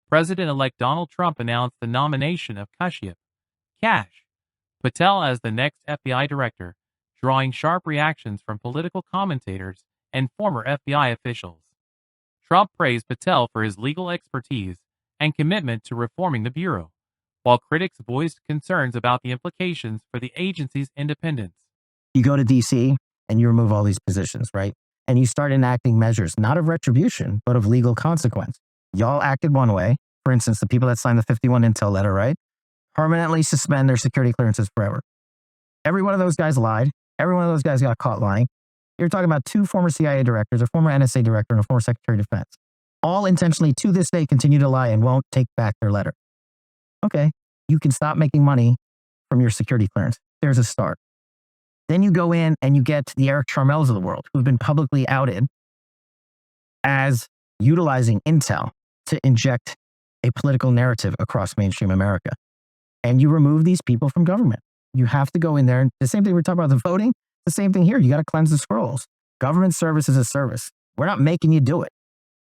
President-elect Donald Trump announced the nomination of Kash Patel as the next FBI director, drawing sharp reactions from political commentators and former FBI officials. Trump praised Patel for his legal expertise and commitment to reforming the Bureau, while critics voiced concerns about the implications for the agency's independence. You go to D.C. and you remove all these positions, right? And you start enacting measures, not of retribution, but of legal consequence. Y'all acted one way. For instance, the people that signed the 51 Intel letter, right? Permanently suspend their security clearances forever. Every one of those guys lied. Every one of those guys got caught lying. You're talking about 2 former CIA directors, a former NSA director, and a former Secretary of Defense. All intentionally, to this day, continue to lie and won't take back their letter. Okay, you can stop making money from your security clearance. There's a start. Then you go in and you get the Eric Charmels of the world, who've been publicly outed as utilizing Intel to inject a political narrative across mainstream America. And you remove these people from government. You have to go in there. And the same thing we're talking about the voting, the same thing here. You got to cleanse the scrolls. Government service is a service. We're not making you do it.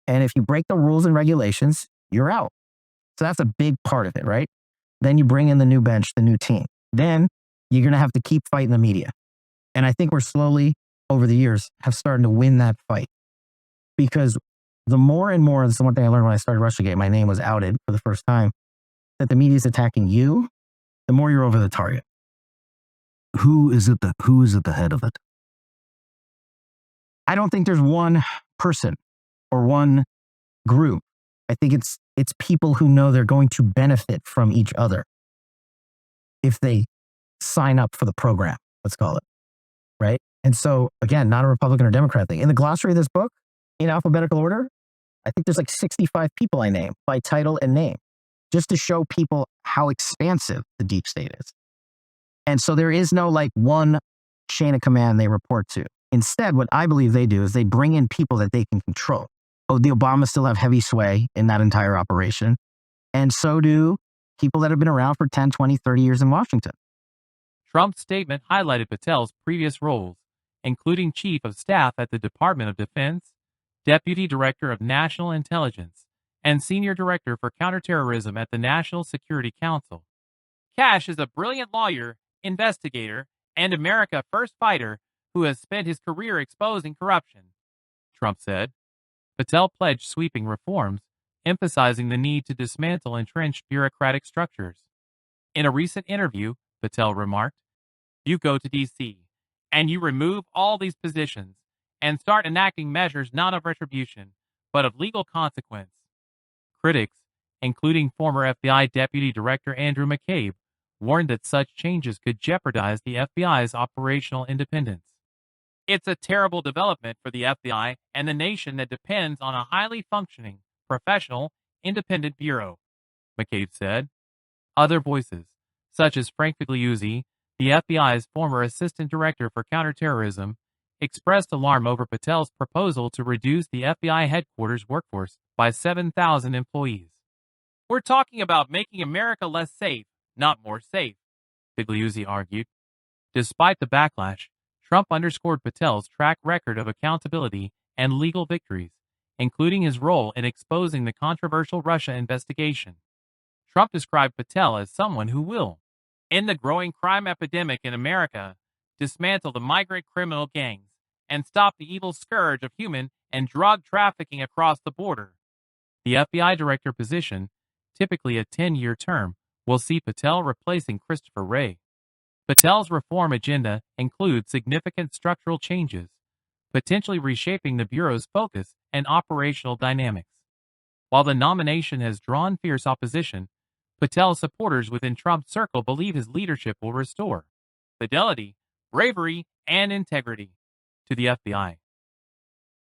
And if you break the rules and regulations, you're out. So that's a big part of it, right? Then you bring in the new bench, the new team. Then you're going to have to keep fighting the media. And I think we're slowly, over the years, have started to win that fight. Because the more and more, this is one thing I learned when I started Russiagate, my name was outed for the first time, that the media is attacking you, the more you're over the target. Who is at the head of it? I don't think there's one person or one group. I think it's people who know they're going to benefit from each other if they sign up for the program, let's call it, right? And so, again, not a Republican or Democrat thing. In the glossary of this book, in alphabetical order, I think there's like 65 people I name by title and name, just to show people how expansive the deep state is. And so there is no like one chain of command they report to. Instead, what I believe they do is they bring in people that they can control. Oh, the Obamas still have heavy sway in that entire operation. And so do people that have been around for 10, 20, 30 years in Washington. Trump's statement highlighted Patel's previous roles, including Chief of Staff at the Department of Defense, Deputy Director of National Intelligence, and Senior Director for Counterterrorism at the National Security Council. Kash is a brilliant lawyer, investigator, and America First fighter who has spent his career exposing corruption, Trump said. Patel pledged sweeping reforms, emphasizing the need to dismantle entrenched bureaucratic structures. In a recent interview, Patel remarked, "You go to D.C., and you remove all these positions and start enacting measures not of retribution, but of legal consequence." Critics, including former FBI Deputy Director Andrew McCabe, warned that such changes could jeopardize the FBI's operational independence. "It's a terrible development for the FBI and the nation that depends on a highly functioning, professional, independent bureau," McCabe said. Other voices, such as Frank Figliuzzi, the FBI's former Assistant Director for Counterterrorism, expressed alarm over Patel's proposal to reduce the FBI headquarters workforce by 7,000 employees. "We're talking about making America less safe, not more safe," Figliuzzi argued. Despite the backlash, Trump underscored Patel's track record of accountability and legal victories, including his role in exposing the controversial Russia investigation. Trump described Patel as someone who will, in the growing crime epidemic in America, dismantle the migrant criminal gangs and stop the evil scourge of human and drug trafficking across the border. The FBI director position, typically a 10-year term, will see Patel replacing Christopher Wray. Patel's reform agenda includes significant structural changes, potentially reshaping the Bureau's focus and operational dynamics. While the nomination has drawn fierce opposition, Patel's supporters within Trump's circle believe his leadership will restore fidelity, bravery, and integrity to the FBI.